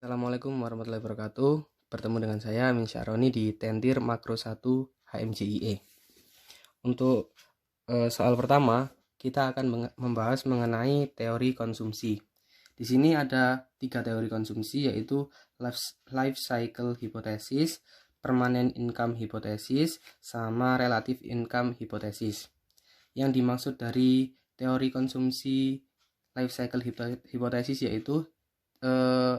Assalamualaikum warahmatullahi wabarakatuh. Bertemu dengan saya Amin Syaroni di Tentir Makro 1 HMJIE. Untuk soal pertama, kita akan membahas mengenai teori konsumsi. Di sini ada 3 teori konsumsi, yaitu life cycle hypothesis, permanent income hypothesis, sama relative income hypothesis. Yang dimaksud dari teori konsumsi life cycle hypothesis yaitu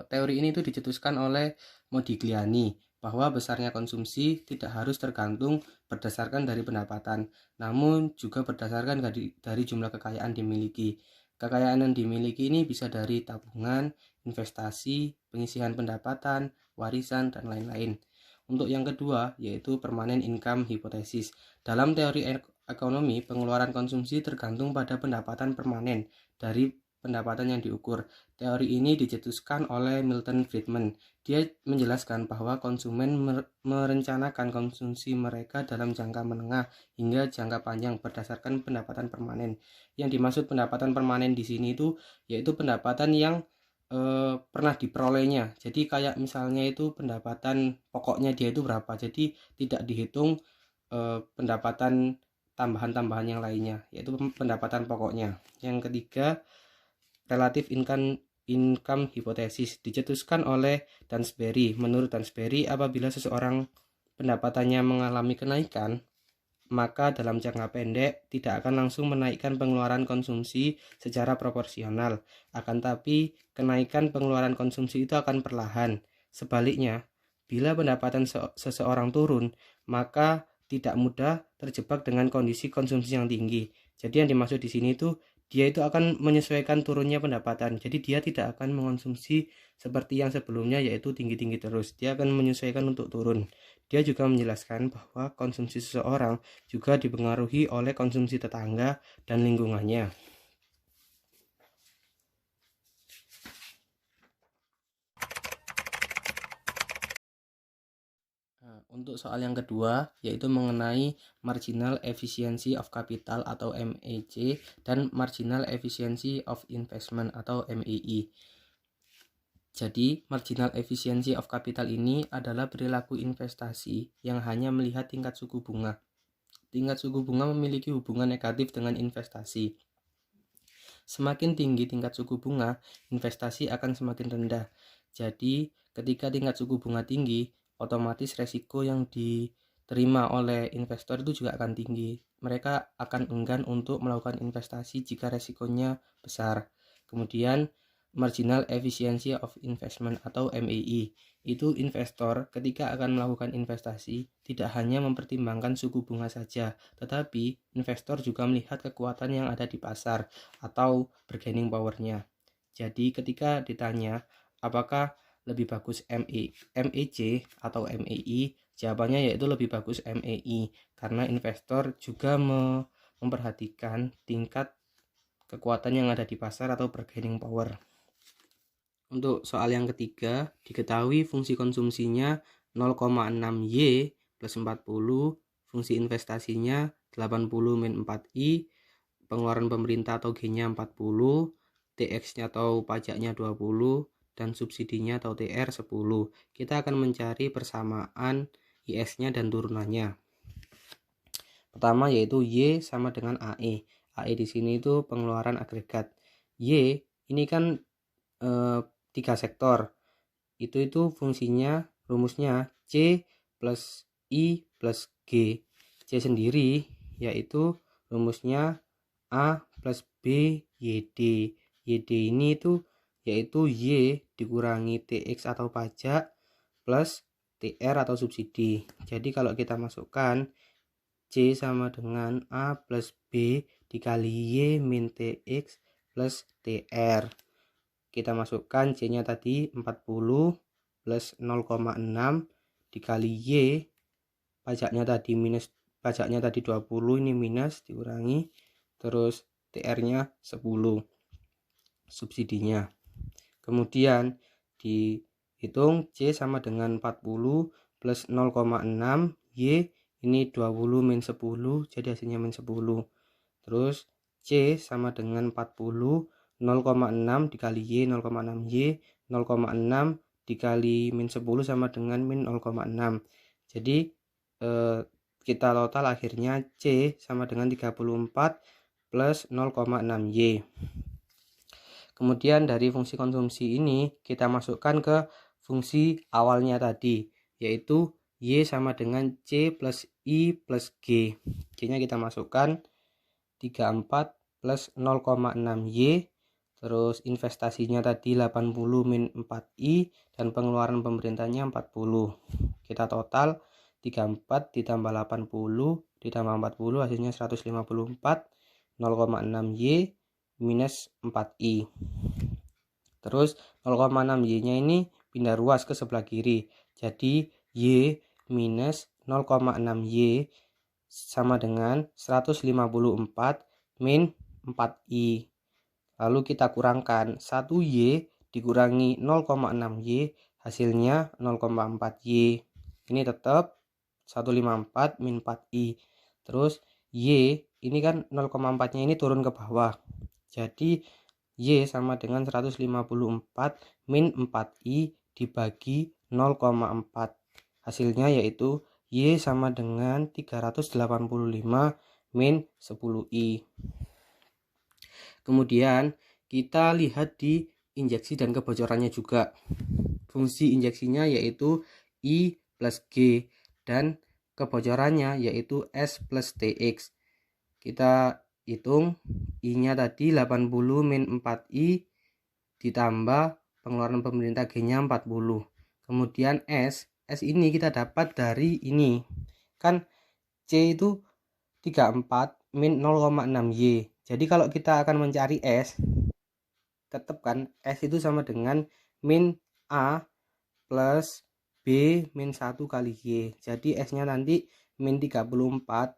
teori ini itu dicetuskan oleh Modigliani bahwa besarnya konsumsi tidak harus tergantung berdasarkan dari pendapatan, namun juga berdasarkan dari jumlah kekayaan dimiliki. Kekayaan yang dimiliki ini bisa dari tabungan, investasi, pengisian pendapatan, warisan, dan lain-lain. Untuk yang kedua, yaitu permanent income hypothesis. Dalam teori ekonomi, pengeluaran konsumsi tergantung pada pendapatan permanen dari pendapatan yang diukur. Teori ini dicetuskan oleh Milton Friedman. Dia menjelaskan bahwa konsumen merencanakan konsumsi mereka dalam jangka menengah hingga jangka panjang berdasarkan pendapatan permanen. Yang dimaksud pendapatan permanen di sini itu yaitu pendapatan yang pernah diperolehnya. Jadi kayak misalnya itu pendapatan pokoknya dia itu berapa. Jadi tidak dihitung pendapatan tambahan-tambahan yang lainnya, yaitu pendapatan pokoknya. Yang ketiga, relative income hypothesis dicetuskan oleh Dansbury. Menurut Dansbury, apabila seseorang pendapatannya mengalami kenaikan, maka dalam jangka pendek tidak akan langsung menaikkan pengeluaran konsumsi secara proporsional. Akan tapi kenaikan pengeluaran konsumsi itu akan perlahan. Sebaliknya, bila pendapatan seseorang turun, maka tidak mudah terjebak dengan kondisi konsumsi yang tinggi. Jadi yang dimaksud di sini itu dia itu akan menyesuaikan turunnya pendapatan. Jadi dia tidak akan mengonsumsi seperti yang sebelumnya yaitu tinggi-tinggi terus. Dia akan menyesuaikan untuk turun. Dia juga menjelaskan bahwa konsumsi seseorang juga dipengaruhi oleh konsumsi tetangga dan lingkungannya. Untuk soal yang kedua, yaitu mengenai Marginal Efficiency of Capital atau MEC dan Marginal Efficiency of Investment atau MEI. Jadi, Marginal Efficiency of Capital ini adalah perilaku investasi yang hanya melihat tingkat suku bunga. Tingkat suku bunga memiliki hubungan negatif dengan investasi. Semakin tinggi tingkat suku bunga, investasi akan semakin rendah. Jadi, ketika tingkat suku bunga tinggi, otomatis resiko yang diterima oleh investor itu juga akan tinggi. Mereka akan enggan untuk melakukan investasi jika resikonya besar. Kemudian, Marginal Efficiency of Investment atau MEI. Itu investor ketika akan melakukan investasi tidak hanya mempertimbangkan suku bunga saja, tetapi investor juga melihat kekuatan yang ada di pasar atau bargaining powernya. Jadi ketika ditanya apakah lebih bagus MEC atau MEI, jawabannya yaitu lebih bagus MEI karena investor juga memperhatikan tingkat kekuatan yang ada di pasar atau bargaining power. Untuk soal yang ketiga, diketahui fungsi konsumsinya 0,6Y plus 40, fungsi investasinya 80 min 4I, pengeluaran pemerintah atau G-nya 40, TX-nya atau pajaknya 20, dan subsidinya atau TR 10. Kita akan mencari persamaan IS-nya dan turunannya. Pertama yaitu Y sama dengan AE. AE di sini itu pengeluaran agregat. Y ini kan 3 sektor. Itu fungsinya rumusnya C plus I plus G. C sendiri yaitu rumusnya A plus B YD. YD ini itu yaitu Y dikurangi TX atau pajak plus TR atau subsidi. Jadi kalau kita masukkan C sama dengan A plus B dikali Y min TX plus TR. Kita masukkan C-nya tadi 40 plus 0,6 dikali Y, pajaknya tadi 20, ini minus dikurangi, terus TR-nya 10, subsidinya. Kemudian dihitung C sama dengan 40 plus 0,6 Y, ini 20 min 10, jadi hasilnya min 10. Terus C sama dengan 40 0,6 dikali Y 0,6 Y 0,6 dikali min 10 sama dengan min 0,6. Jadi kita total akhirnya C sama dengan 34 plus 0,6Y. Kemudian dari fungsi konsumsi ini kita masukkan ke fungsi awalnya tadi, yaitu Y sama dengan C plus I plus G. G-nya kita masukkan 34 plus 0,6Y, terus investasinya tadi 80 min 4I, dan pengeluaran pemerintahnya 40. Kita total 34 ditambah 80 ditambah 40 hasilnya 154, 0,6Y minus 4I. Terus 0,6Y nya ini pindah ruas ke sebelah kiri, jadi Y minus 0,6Y sama dengan 154 min 4I. Lalu kita kurangkan 1Y dikurangi 0,6Y, hasilnya 0,4Y. Ini tetap 154 min 4I. Terus Y ini kan 0,4 nya ini turun ke bawah, jadi Y sama dengan 154 min 4I dibagi 0,4. Hasilnya yaitu Y sama dengan 385 min 10I. Kemudian kita lihat di injeksi dan kebocorannya juga. Fungsi injeksinya yaitu I plus G dan kebocorannya yaitu S plus TX. Kita hitung I-nya tadi 80 min 4I ditambah pengeluaran pemerintah G-nya 40. Kemudian S ini kita dapat dari ini. Kan C itu 34 min 0,6Y. Jadi kalau kita akan mencari S, tetap kan S itu sama dengan min A plus B min 1 kali Y. Jadi S-nya nanti min 34,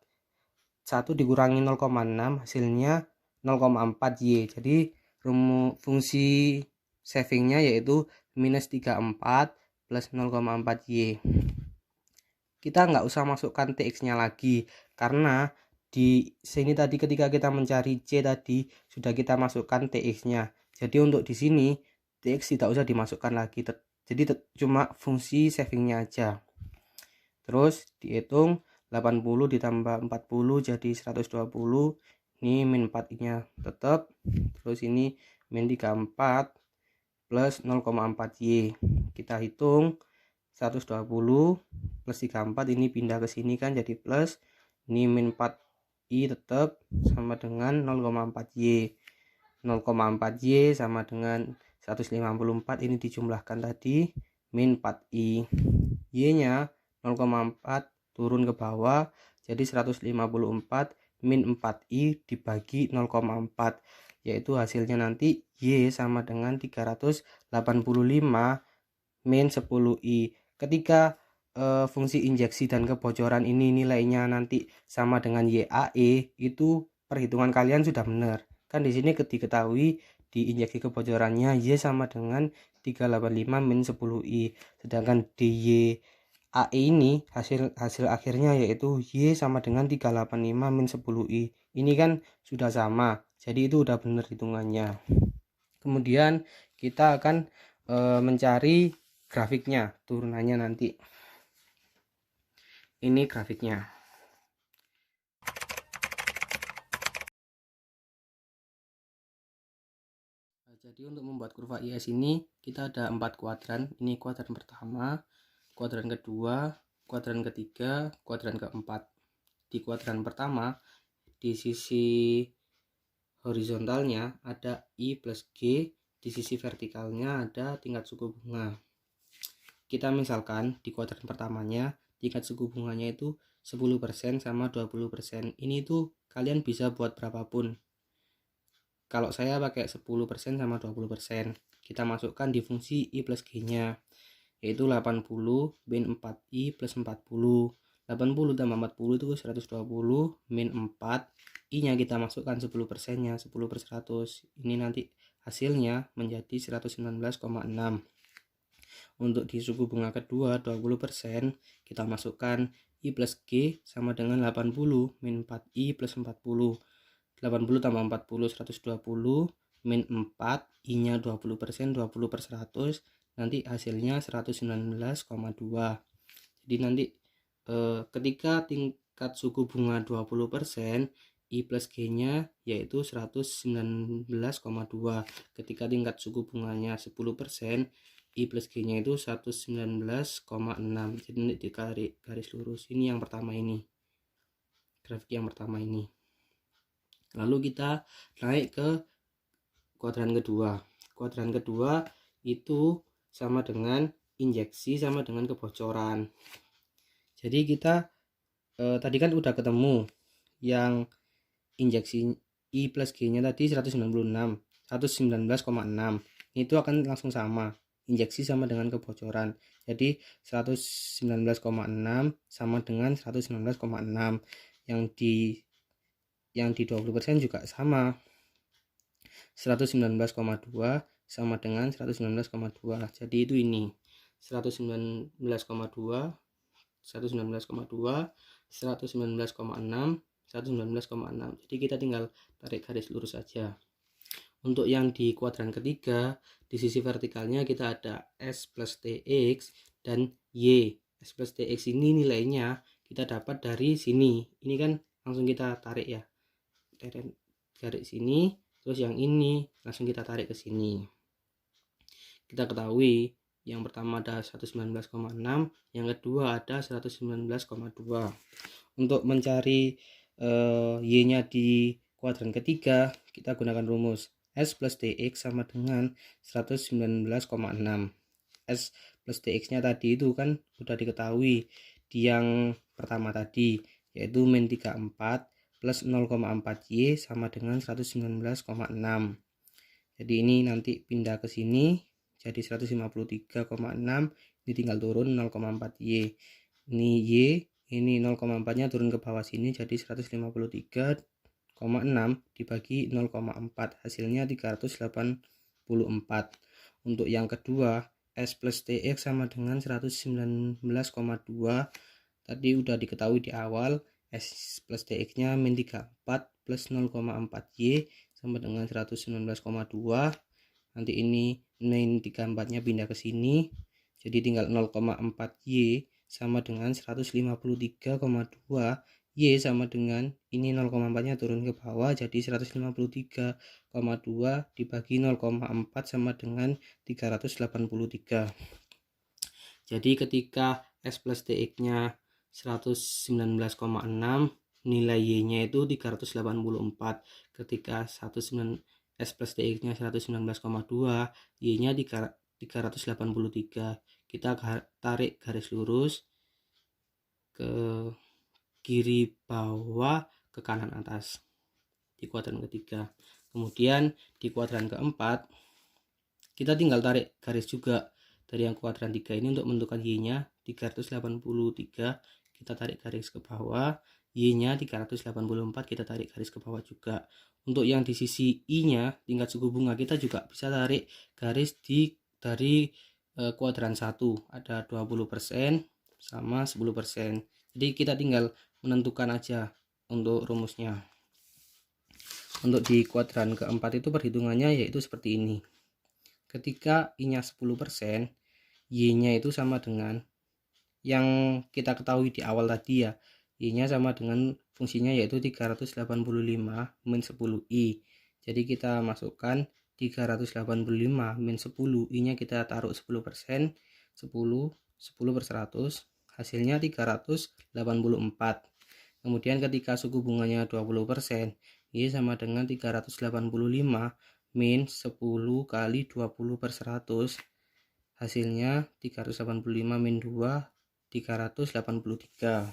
1 dikurangi 0,6 hasilnya 0,4Y. Jadi fungsi savingnya yaitu minus 34 plus 0,4Y. Kita nggak usah masukkan TX nya lagi, karena di sini tadi ketika kita mencari C tadi sudah kita masukkan TX nya. Jadi untuk di sini TX tidak usah dimasukkan lagi, jadi cuma fungsi savingnya aja. Terus dihitung 80 ditambah 40 jadi 120. Ini min 4 nya tetap. Terus ini min 34 plus 0,4Y. Kita hitung 120 plus 34 ini pindah ke sini kan jadi plus. Ini min 4I tetap sama dengan 0,4Y. 0,4Y sama dengan 154, ini dijumlahkan tadi min 4I. Y-nya 0,4 turun ke bawah jadi 154 min 4I dibagi 0,4, yaitu hasilnya nanti Y sama dengan 385 min 10I. Ketika fungsi injeksi dan kebocoran ini nilainya nanti sama dengan YAE, itu perhitungan kalian sudah benar. Kan di sini diketahui di injeksi kebocorannya Y sama dengan 385 min 10I. Sedangkan di YAE ini hasil akhirnya yaitu Y sama dengan 385 min 10I. Ini kan sudah sama. Jadi itu udah benar hitungannya. Kemudian kita akan mencari grafiknya, turunannya nanti. Ini grafiknya. Jadi untuk membuat kurva IS ini kita ada 4 kuadran. Ini kuadran pertama, kuadran kedua, kuadran ketiga, kuadran keempat. Di kuadran pertama, di sisi horizontalnya ada I plus G, di sisi vertikalnya ada tingkat suku bunga. Kita misalkan di kuadran pertamanya tingkat suku bunganya itu 10% sama 20%. Ini tuh kalian bisa buat berapapun. Kalau saya pakai 10% sama 20%. Kita masukkan di fungsi I plus G-nya, yaitu 80 min 4I plus 40. 80 tambah 40 itu 120 min 4. I-nya kita masukkan 10%-nya, 10 per 100. Ini nanti hasilnya menjadi 119,6. Untuk di suku bunga kedua 20%, kita masukkan I plus G sama dengan 80 min 4I plus 40. 80 tambah 40 120 min 4, I nya 20%, 20 per 100. nanti hasilnya 119,2. Jadi nanti ketika tingkat suku bunga 20%, I plus G-nya yaitu 119,2. Ketika tingkat suku bunganya 10%, I plus G-nya itu 119,6. Jadi nanti ditarik garis lurus. Ini yang pertama ini. Grafik yang pertama ini. Lalu kita naik ke kuadran kedua. Kuadran kedua itu sama dengan injeksi sama dengan kebocoran. Jadi kita tadi kan udah ketemu yang injeksi I plus G-nya tadi 196, 119,6. Itu akan langsung sama. Injeksi sama dengan kebocoran. Jadi 119,6 sama dengan 119,6. Yang di 20% juga sama. 119,2 sama dengan 119,2. Jadi itu ini 119,2, 119,2, 119,6, 119,6. Jadi kita tinggal tarik garis lurus saja. Untuk yang di kuadran ketiga, di sisi vertikalnya kita ada S plus TX dan Y. S plus TX ini nilainya kita dapat dari sini. Ini kan langsung kita tarik ya. Garis sini, terus yang ini langsung kita tarik ke sini. Kita ketahui yang pertama ada 119,6, yang kedua ada 119,2. Untuk mencari Y-nya di kuadran ketiga, kita gunakan rumus S plus TX sama dengan 119,6. S plus TX-nya tadi itu kan udah diketahui di yang pertama tadi, yaitu min 34 plus 0,4 Y sama dengan 119,6. Jadi ini nanti pindah ke sini jadi 153,6. Ini tinggal turun 0,4 Y. Ini Y, ini 0,4 nya turun ke bawah sini jadi 153,6 dibagi 0,4, hasilnya 384. Untuk yang kedua, S plus TX sama dengan 119,2. Tadi udah diketahui di awal, S plus TX nya min 34 plus 0,4 Y sama dengan 119,2. Nanti ini min 34 nya pindah ke sini, jadi tinggal 0,4 Y sama dengan 153,2. Y sama dengan ini 0,4 nya turun ke bawah jadi 153,2 dibagi 0,4 sama dengan 383. Jadi ketika S plus TX nya 119,6, nilai Y nya itu 384. Ketika S plus TX nya 119,2, Y nya 383. Kita tarik garis lurus ke kiri bawah ke kanan atas di kuadran ketiga. Kemudian di kuadran keempat kita tinggal tarik garis juga dari yang kuadran 3 ini untuk menentukan Y nya 383. Kita tarik garis ke bawah, Y nya 384, kita tarik garis ke bawah juga. Untuk yang di sisi I nya tingkat suku bunga, kita juga bisa tarik garis dari kuadran 1, ada 20% sama 10%. Jadi kita tinggal menentukan aja untuk rumusnya. Untuk di kuadran keempat itu perhitungannya yaitu seperti ini. Ketika I nya 10%, Y nya itu sama dengan yang kita ketahui di awal tadi ya, Y nya sama dengan fungsinya yaitu 385 min 10I. Jadi kita masukkan 385 min 10, I nya kita taruh 10%, 10 per 100, hasilnya 384. Kemudian ketika suku bunganya 20%, Y sama dengan 385 min 10 kali 20 per 100, hasilnya 385 min 2, 383.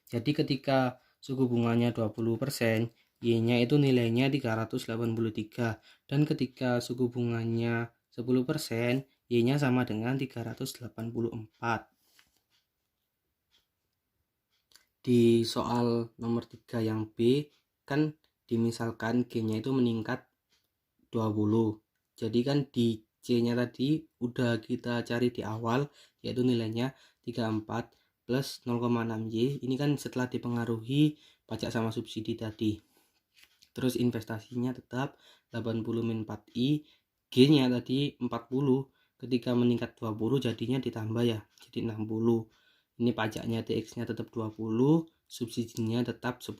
Jadi ketika suku bunganya 20%, Y nya itu nilainya 383, dan ketika suku bunganya 10%, Y nya sama dengan 384. Di soal nomor 3 yang B kan dimisalkan G nya itu meningkat 20. Jadi kan di C nya tadi udah kita cari di awal, yaitu nilainya 34 plus 0,6 Y. Ini kan setelah dipengaruhi pajak sama subsidi tadi. Terus investasinya tetap 80 min 4I, G nya tadi 40, ketika meningkat 20 jadinya ditambah ya, jadi 60. Ini pajaknya TX-nya tetap 20, subsidinya tetap 10.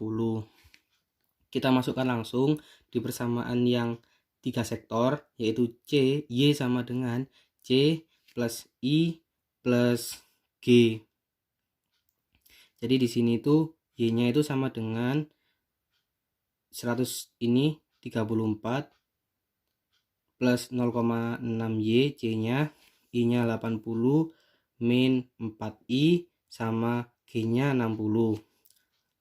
Kita masukkan langsung di persamaan yang 3 sektor, yaitu Y sama dengan C plus I plus G. Jadi di sini tuh Y-nya itu sama dengan 100 ini 34 plus 0,6Y, C-nya, I-nya 80, min 4I sama G-nya 60.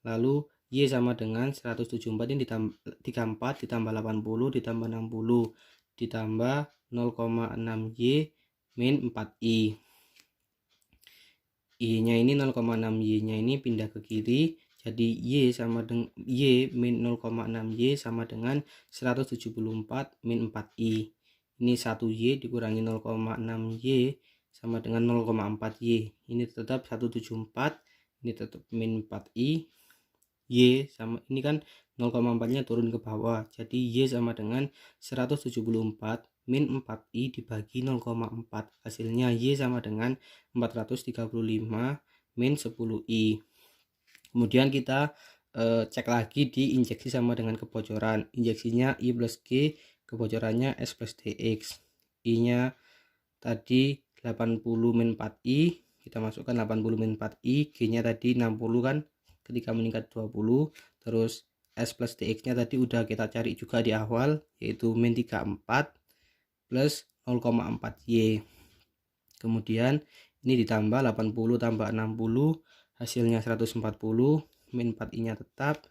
Lalu Y sama dengan 174 ini ditambah 34 ditambah 80 ditambah 60 ditambah 0,6Y min 4I. Y-nya ini 0,6Y-nya ini pindah ke kiri, jadi Y sama dengan Y min 0,6Y sama dengan 174 min 4I. Ini 1Y dikurangi 0,6Y sama dengan 0,4Y. Ini tetap 174, ini tetap min 4I. Y sama ini kan 0,4-nya turun ke bawah, jadi Y sama dengan 174 min 4I dibagi 0,4. Hasilnya Y sama dengan 435 min 10I. Kemudian kita cek lagi di injeksi sama dengan kebocoran. Injeksinya I plus G, kebocorannya S plus DX. I nya tadi 80 min 4I, kita masukkan 80 min 4I. G nya tadi 60 kan ketika meningkat 20. Terus S plus DX nya tadi udah kita cari juga di awal, yaitu min 34 plus 0,4Y. Kemudian ini ditambah 80 tambah 60, hasilnya 140, min 4I nya tetap,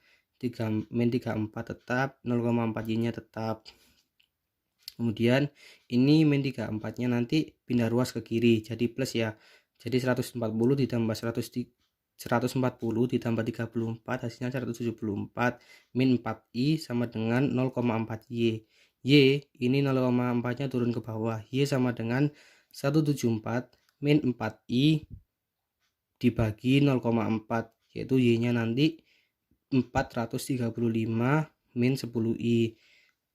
min 34 tetap, 0,4Y nya tetap. Kemudian ini min 34 nya nanti pindah ruas ke kiri, jadi plus ya, jadi 140 ditambah 140 ditambah 34, hasilnya 174, min 4I sama dengan 0,4Y. Y ini 0,4 nya turun ke bawah, Y sama dengan 174 min 4I dibagi 0,4, yaitu Y nya nanti 435 min 10I.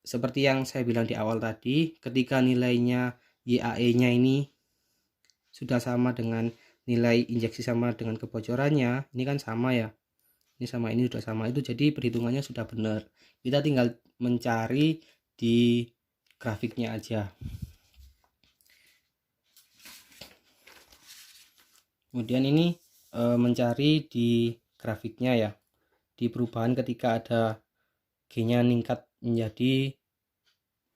Seperti yang saya bilang di awal tadi, ketika nilainya YAE nya ini sudah sama dengan nilai injeksi sama dengan kebocorannya, ini kan sama ya, ini sama ini sudah sama, itu jadi perhitungannya sudah benar. Kita tinggal mencari di grafiknya aja. Kemudian ini mencari di grafiknya ya, di perubahan ketika ada G-nya meningkat menjadi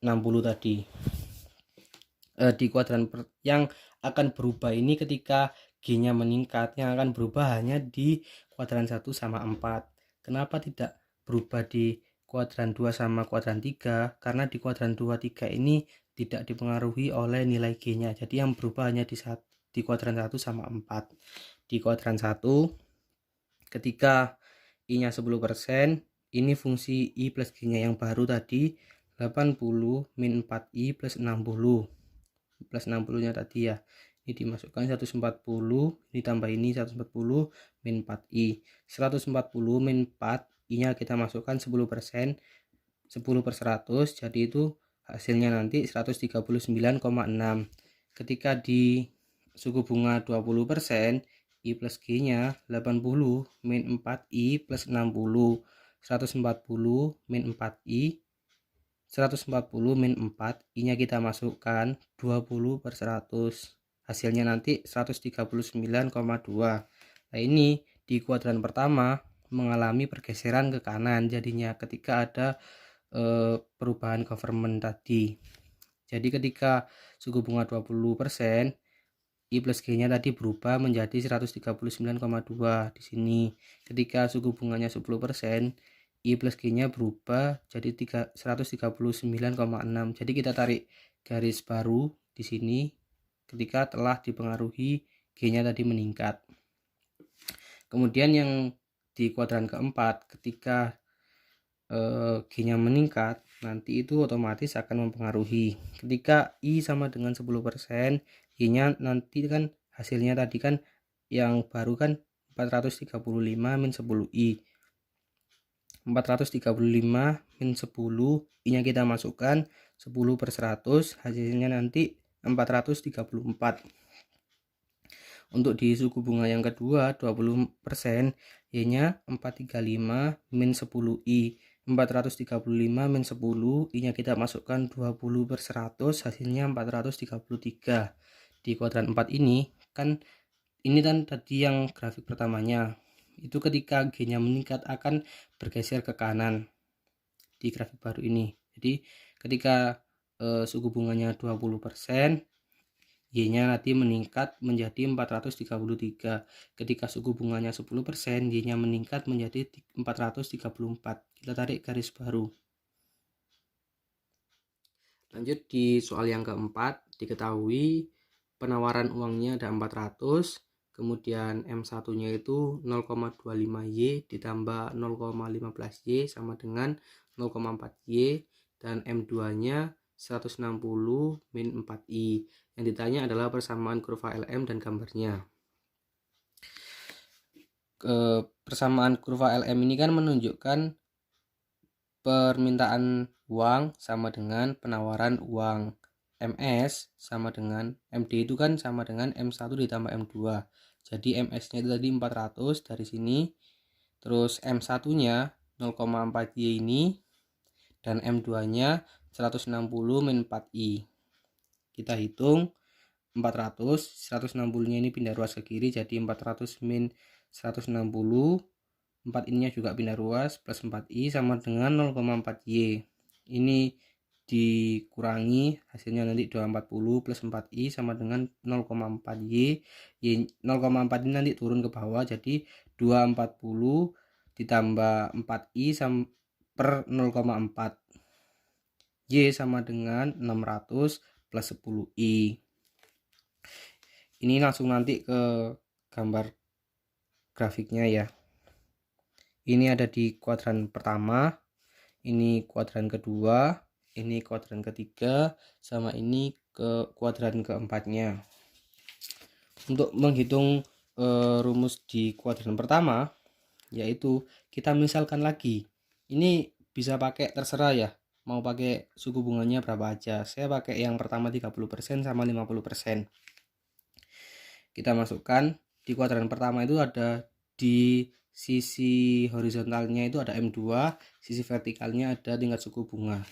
60 tadi. Di kuadran yang akan berubah ini ketika G-nya meningkat, yang akan berubah hanya di kuadran 1 sama 4. Kenapa tidak berubah di kuadran 2 sama kuadran 3? Karena di kuadran 2, 3 ini tidak dipengaruhi oleh nilai G-nya. Jadi yang berubah hanya di kuadran 1 sama 4. Di kuadran 1, ketika I-nya 10%, ini fungsi I plus G-nya yang baru tadi 80 min 4I plus 60. Plus 60-nya tadi ya. Ini dimasukkan 140, ditambah ini 140 min 4I. 140 min 4I-nya kita masukkan 10%, 10 per 100, jadi itu hasilnya nanti 139,6. Ketika di suku bunga 20%, I plus G-nya 80 min 4I plus 60. 140 min 4I, 140 min 4, I-nya kita masukkan 20 per 100. Hasilnya nanti 139,2. Nah ini di kuadran pertama mengalami pergeseran ke kanan jadinya ketika ada perubahan government tadi. Jadi ketika suku bunga 20%, I plus G-nya tadi berubah menjadi 139,2 di sini. Ketika suku bunganya 10%, I plus G-nya berubah jadi 139,6. Jadi kita tarik garis baru di sini ketika telah dipengaruhi G-nya tadi meningkat. Kemudian yang di kuadran keempat, ketika G-nya meningkat, nanti itu otomatis akan mempengaruhi. Ketika I sama dengan 10%, Y-nya nanti kan hasilnya tadi kan yang baru kan 435 min 10I. 435 min 10, I-nya kita masukkan 10 per 100, hasilnya nanti 434. Untuk di suku bunga yang kedua 20%, Y-nya 435 min 10I. 435 min 10, I-nya kita masukkan 20/100, hasilnya 433. Di kuadran 4 ini kan tadi yang grafik pertamanya. Itu ketika G-nya meningkat akan bergeser ke kanan di grafik baru ini. Jadi ketika suku bunganya 20%, Y-nya nanti meningkat menjadi 433. Ketika suku bunganya 10%, Y-nya meningkat menjadi 434. Kita tarik garis baru. Lanjut di soal yang keempat, diketahui penawaran uangnya ada 400, kemudian M1-nya itu 0,25Y ditambah 0,15Y sama dengan 0,4Y, dan M2-nya 160 min 4I. Yang ditanya adalah persamaan kurva LM dan gambarnya. Persamaan kurva LM ini kan menunjukkan permintaan uang sama dengan penawaran uang. MS sama dengan MD itu kan sama dengan M1 ditambah M2. Jadi MS-nya itu tadi 400 dari sini. Terus M1-nya 0,4Y ini, dan M2-nya 160 min 4I. Kita hitung 400, 160-nya ini pindah ruas ke kiri jadi 400 min 160. 4 ininya juga pindah ruas, plus 4i sama dengan 0,4y. Ini dikurangi, hasilnya nanti 240 plus 4i sama dengan 0,4y. 0,4 ini nanti turun ke bawah, jadi 240 ditambah 4i per 0,4. Y sama dengan 600 plus 10i. Ini langsung nanti ke gambar grafiknya ya. Ini ada di kuadran pertama, ini kuadran kedua, ini kuadran ketiga, sama ini ke kuadran keempatnya. Untuk menghitung rumus di kuadran pertama, yaitu kita misalkan lagi. Ini bisa pakai terserah ya, mau pakai suku bunganya berapa aja. Saya pakai yang pertama 30% sama 50%. Kita masukkan di kuadran pertama itu ada di sisi horizontalnya itu ada M2, sisi vertikalnya ada tingkat suku bunga.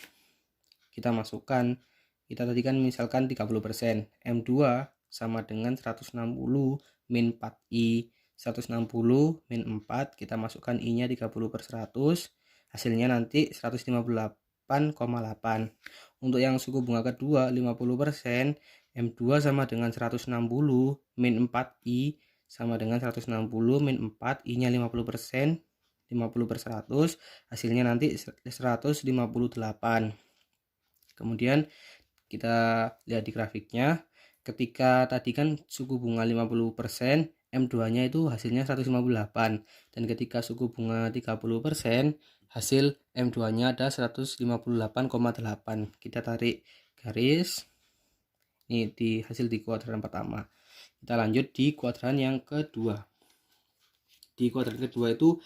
Kita masukkan, kita tadi kan misalkan 30%, M2 sama dengan 160 min 4I. 160 min 4, kita masukkan I-nya 30/100, hasilnya nanti 158,8. Untuk yang suku bunga kedua 50%, M2 sama dengan 160 min 4I sama dengan 160 min 4, I-nya 50%, 50/100, hasilnya nanti 158. Kemudian kita lihat di grafiknya, ketika tadi kan suku bunga 50%, M2-nya itu hasilnya 158, dan ketika suku bunga 30%, hasil M2-nya ada 158,8. Kita tarik garis. Ini di hasil di kuadran pertama. Kita lanjut di kuadran yang kedua. Di kuadran kedua itu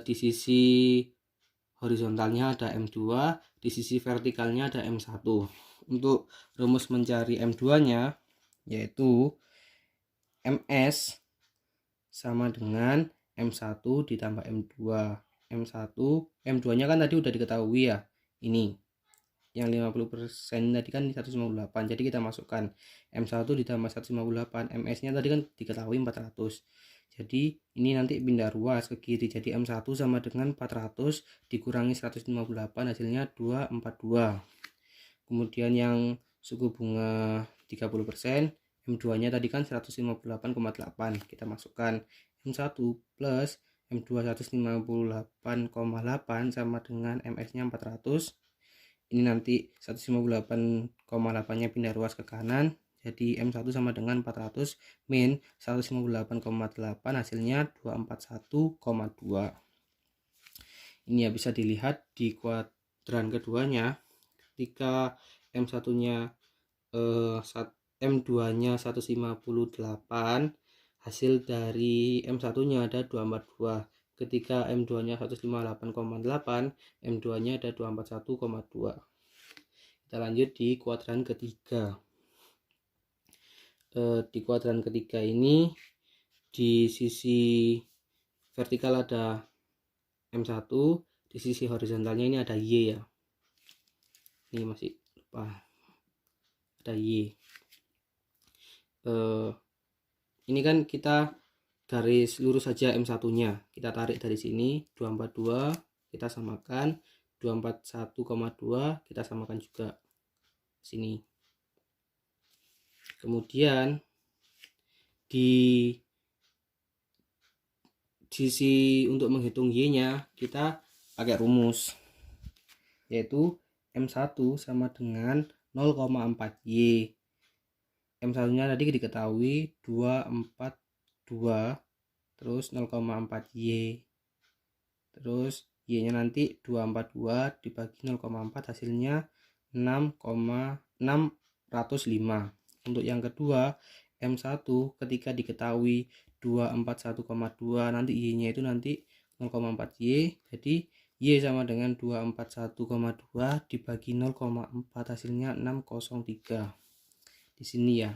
di sisi horizontalnya ada M2, di sisi vertikalnya ada M1. Untuk rumus mencari M2-nya yaitu MS sama dengan M1 ditambah M2. M2-nya kan tadi udah diketahui ya. Ini yang 50% tadi kan 158, jadi kita masukkan M1 ditambah 158, MS-nya tadi kan diketahui 400, jadi ini nanti pindah ruas ke kiri, jadi M1 sama dengan 400 dikurangi 158, hasilnya 242. Kemudian yang suku bunga 30%, M2-nya tadi kan 158,8, kita masukkan M1 plus M2 158,8 sama dengan MS-nya 400. Ini nanti 158,8-nya pindah ruas ke kanan, jadi M1 sama dengan 400 min 158,8, hasilnya 241,2. Ini ya bisa dilihat di kuadran keduanya, ketika M1-nya M2-nya 158, hasil dari M1-nya ada 242. Ketika M2-nya 158,8, M2-nya ada 241,2. Kita lanjut di kuadran ketiga. di kuadran ketiga ini di sisi vertikal ada M1, di sisi horizontalnya ini ada Y ya. Ini masih lupa, ada Y. Ini kan kita garis lurus saja M1-nya. Kita tarik dari sini 242, kita samakan 241,2, kita samakan juga sini. Kemudian di sisi untuk menghitung Y-nya kita pakai rumus, yaitu M1 sama dengan 0,4Y. M1-nya tadi diketahui 242, terus 0,4Y, terus Y-nya nanti 242 dibagi 0,4 hasilnya 6,605. Untuk yang kedua M1 ketika diketahui 241,2, nanti Y-nya itu nanti 0,4Y, jadi Y sama dengan 241,2 dibagi 0,4 hasilnya 603. Di sini ya,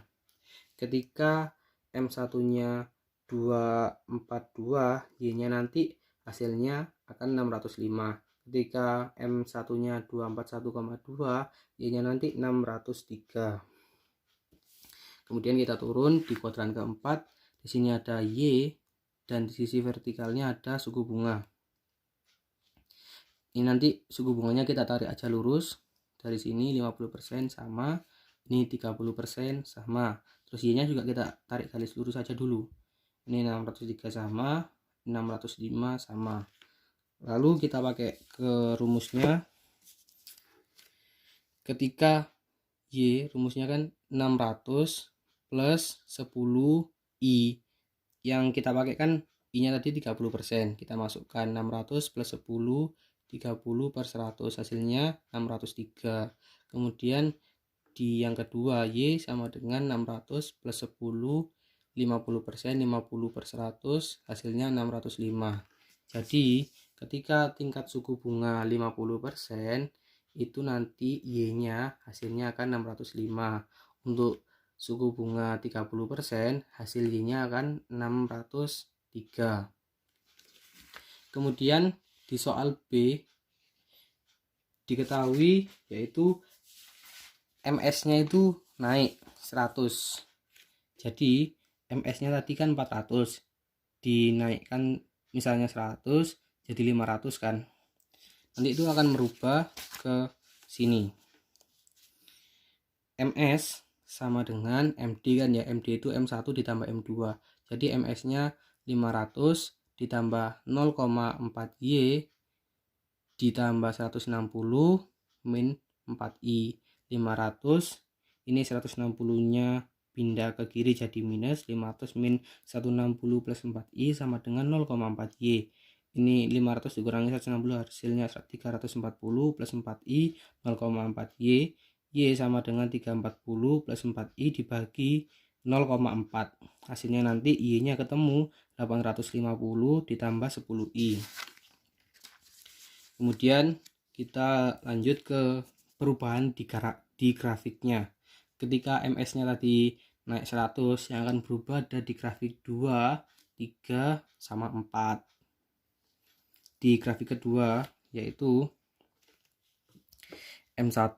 ketika M1-nya 242, Y-nya nanti hasilnya akan 605. Ketika M1-nya 241,2, Y-nya nanti 603. Kemudian kita turun di kuadran keempat. Di sini ada Y dan di sisi vertikalnya ada suku bunga. Ini nanti suku bunganya kita tarik aja lurus. Dari sini 50% sama, ini 30% sama. Terus Y-nya juga kita tarik garis lurus saja dulu. Ini 603 sama, 605 sama. Lalu kita pakai ke rumusnya. Ketika Y rumusnya kan 600 plus 10I. Yang kita pakai kan I-nya tadi 30%. Kita masukkan 600 plus 10, 30 per 100. Hasilnya 603. Kemudian di yang kedua Y sama dengan 600 plus 10, 50%, 50 per 100. Hasilnya 605. Jadi ketika tingkat suku bunga 50%, itu nanti Y-nya hasilnya akan 605. Untuk suku bunga 30%, hasil Y-nya akan 603. Kemudian di soal B diketahui yaitu MS-nya itu naik 100. Jadi MS-nya tadi kan 400, dinaikkan misalnya 100 jadi 500 kan. Nanti itu akan merubah ke sini. MS sama dengan MD kan ya. MD itu M1 ditambah M2. Jadi MS-nya 500 ditambah 0,4Y ditambah 160 min 4I. 500, ini 160-nya pindah ke kiri jadi minus, 500 min 160 plus 4I sama dengan 0,4Y. Ini 500 dikurangi 160 hasilnya 340 plus 4I 0,4Y. Y sama dengan 340 plus 4I dibagi 0,4. Hasilnya nanti Y-nya ketemu 850 ditambah 10I. Kemudian kita lanjut ke perubahan di grafiknya. Ketika MS-nya tadi naik 100, yang akan berubah ada di grafik 2, 3, sama 4. Di grafik kedua yaitu M1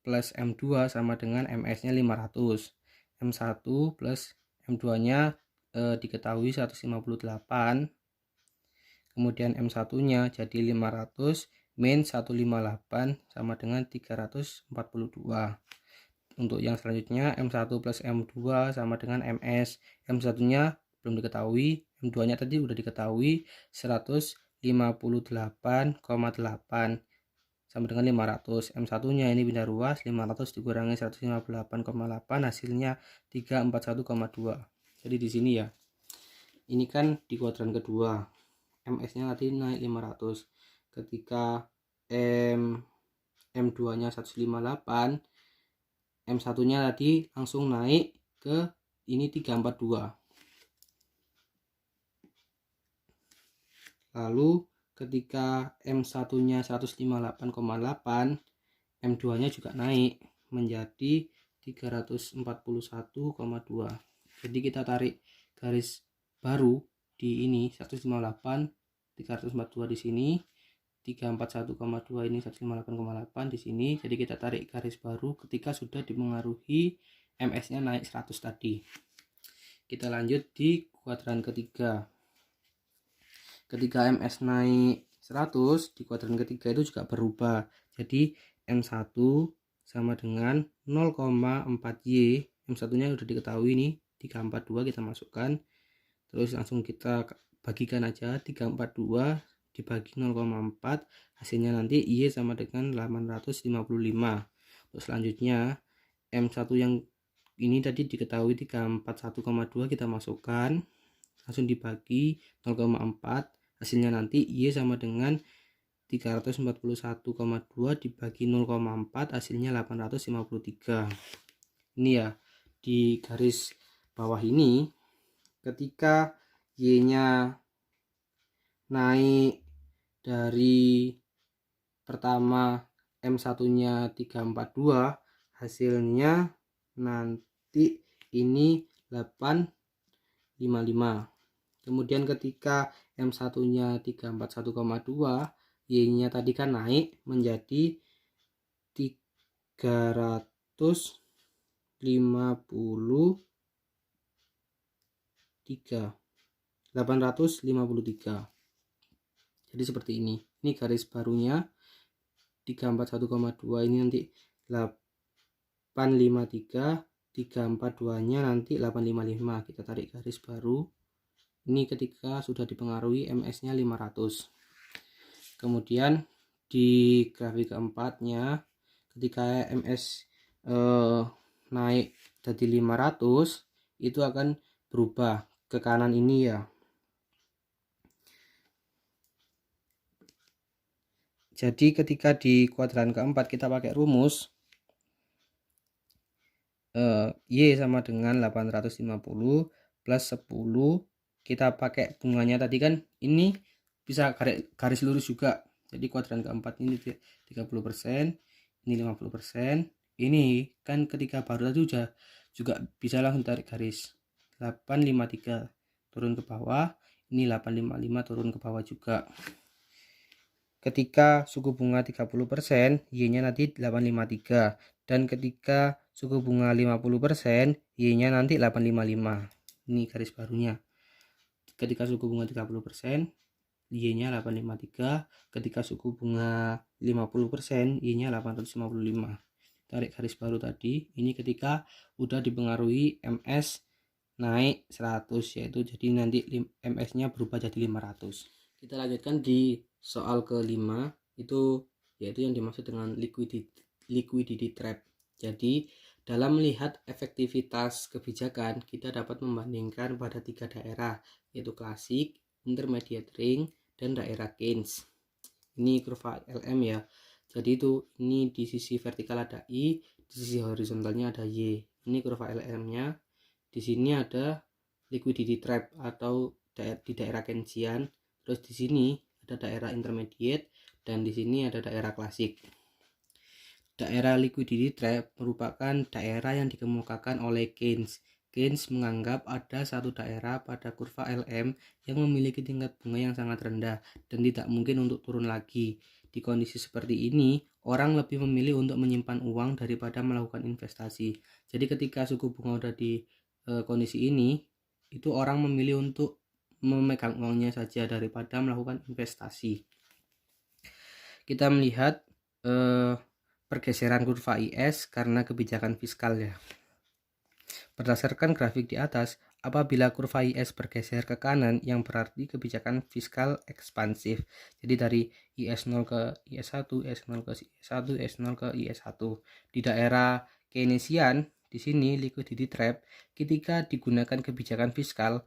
plus M2 sama dengan MS-nya 500. M1 plus M2-nya diketahui 158. Kemudian M1-nya jadi 500 min 158 sama dengan 342. Untuk yang selanjutnya M1 plus M2 sama dengan MS. M1-nya belum diketahui, M2-nya tadi udah diketahui 158,8 sama dengan 500. M1-nya ini pindah ruas, 500 dikurangi 158,8 hasilnya 341,2. Jadi di sini ya. Ini kan di kuadran kedua. MS-nya tadi naik 500. Ketika M2-nya 158, M1-nya tadi langsung naik ke ini 342. Lalu ketika M1-nya 158,8, M2-nya juga naik menjadi 341,2. Jadi kita tarik garis baru di ini 158, 342 di sini, 341,2 ini 158,8 di sini. Jadi kita tarik garis baru ketika sudah dipengaruhi MS-nya naik 100 tadi. Kita lanjut di kuadran ketiga. Ketika MS naik 100 di kuadran ketiga itu juga berubah. Jadi M1 sama dengan 0,4Y. M1 nya udah diketahui nih, 342 kita masukkan. Terus langsung kita bagikan aja, 342 dibagi 0,4, hasilnya nanti Y sama dengan 855. Terus selanjutnya M1 yang ini tadi diketahui 341,2 kita masukkan, langsung dibagi 0,4, hasilnya nanti Y sama dengan 341,2 dibagi 0,4, hasilnya 853. Ini ya, di garis bawah ini ketika Y-nya naik dari pertama M1-nya 342, hasilnya nanti ini 855. Kemudian ketika M1-nya 341,2, Y-nya tadi kan naik menjadi 853. Jadi seperti ini. Ini garis barunya 341,2, ini nanti 853, 342-nya nanti 855. Kita tarik garis baru. Ini ketika sudah dipengaruhi MS-nya 500. Kemudian di grafik keempatnya ketika MS naik jadi 500, itu akan berubah ke kanan ini ya. Jadi ketika di kuadran keempat kita pakai rumus Y sama dengan 850 plus 10, kita pakai bunganya tadi kan, ini bisa garis lurus juga. Jadi kuadran keempat ini 30%, ini 50%. Ini kan ketika baru tadi juga bisa langsung tarik garis 853 turun ke bawah, ini 855 turun ke bawah juga. Ketika suku bunga 30%, Y-nya nanti 853, dan ketika suku bunga 50%, Y-nya nanti 855. Ini garis barunya. Ketika suku bunga 30%, Y-nya 853, ketika suku bunga 50%, Y-nya 855. Tarik garis baru tadi, ini ketika udah dipengaruhi MS naik 100, yaitu jadi nanti MS-nya berubah jadi 500. Kita lanjutkan di soal kelima, itu yaitu yang dimaksud dengan liquidity trap. Jadi dalam melihat efektivitas kebijakan, kita dapat membandingkan pada 3 daerah, yaitu klasik, intermediate range, dan daerah Keynes. Ini kurva LM ya. Jadi itu ini di sisi vertikal ada I, di sisi horizontalnya ada Y. Ini kurva LM-nya. Di sini ada liquidity trap atau di daerah Keynesian. Terus di sini ada daerah intermediate, dan di sini ada daerah klasik. Daerah liquidity trap merupakan daerah yang dikemukakan oleh Keynes. Keynes menganggap ada satu daerah pada kurva LM yang memiliki tingkat bunga yang sangat rendah dan tidak mungkin untuk turun lagi. Di kondisi seperti ini, orang lebih memilih untuk menyimpan uang daripada melakukan investasi. Jadi ketika suku bunga udah di kondisi ini, itu orang memilih untuk memegang uangnya saja daripada melakukan investasi. Kita melihat pergeseran kurva IS karena kebijakan fiskal ya. Berdasarkan grafik di atas, apabila kurva IS bergeser ke kanan, yang berarti kebijakan fiskal ekspansif. Jadi dari IS0 ke IS1, IS0 ke IS1, IS0 ke IS1. Di daerah Keynesian, di sini liquidity trap, ketika digunakan kebijakan fiskal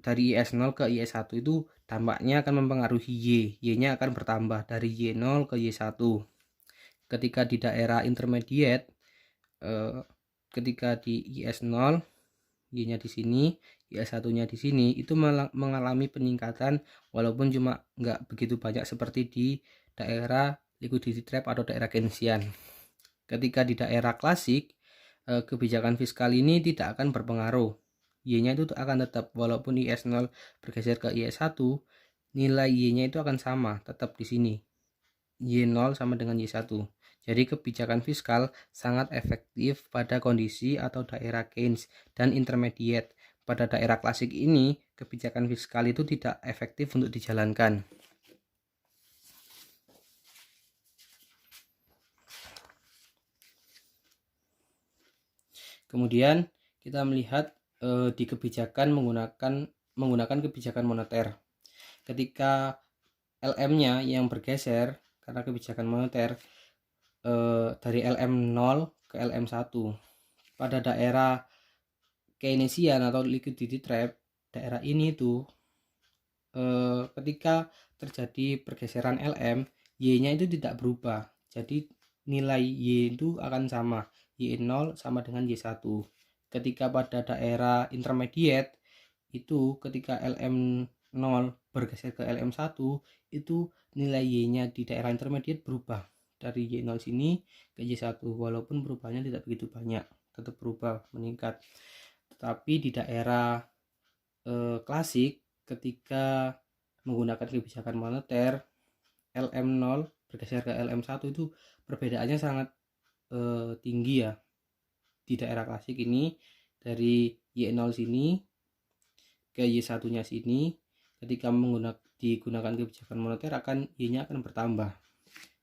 dari IS0 ke IS1 itu dampaknya akan mempengaruhi Y-nya akan bertambah dari Y0 ke Y1. Ketika di daerah intermediate, ketika di IS0, Y-nya di sini, IS1-nya di sini, itu mengalami peningkatan walaupun cuma nggak begitu banyak seperti di daerah liquidity trap atau daerah Keynesian. Ketika di daerah klasik, kebijakan fiskal ini tidak akan berpengaruh. Y-nya itu akan tetap, walaupun IS0 bergeser ke IS1, nilai Y-nya itu akan sama, tetap di sini. Y0 sama dengan Y1. Jadi kebijakan fiskal sangat efektif pada kondisi atau daerah Keynes dan intermediate. Pada daerah klasik ini, kebijakan fiskal itu tidak efektif untuk dijalankan. Kemudian kita melihat di kebijakan menggunakan kebijakan moneter. Ketika LM-nya yang bergeser karena kebijakan moneter dari LM0 ke LM1 pada daerah Keynesian atau liquidity trap, daerah ini tuh ketika terjadi pergeseran LM, Y-nya itu tidak berubah. Jadi nilai Y itu akan sama, Y0 sama dengan Y1. Ketika pada daerah intermediate itu ketika LM0 bergeser ke LM1, itu nilai Y-nya di daerah intermediate berubah dari Y0 sini ke Y1, walaupun perubahannya tidak begitu banyak, tetap berubah, meningkat. Tetapi di daerah klasik, ketika menggunakan kebijakan moneter, LM0 bergeser ke LM1 itu perbedaannya sangat tinggi ya. Di daerah klasik ini dari Y0 sini ke Y1 nya sini, ketika digunakan kebijakan moneter Y-nya akan bertambah.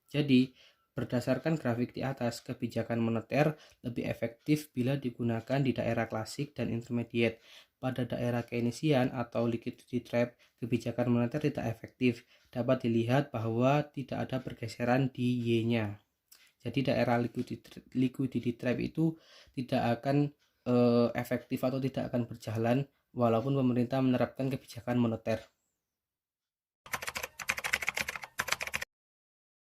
Jadi berdasarkan grafik di atas, kebijakan moneter lebih efektif bila digunakan di daerah klasik dan intermediate. Pada daerah Keynesian atau liquidity trap, kebijakan moneter tidak efektif. Dapat dilihat bahwa tidak ada pergeseran di Y-nya. Jadi daerah liquidity trap itu tidak akan efektif atau tidak akan berjalan walaupun pemerintah menerapkan kebijakan moneter.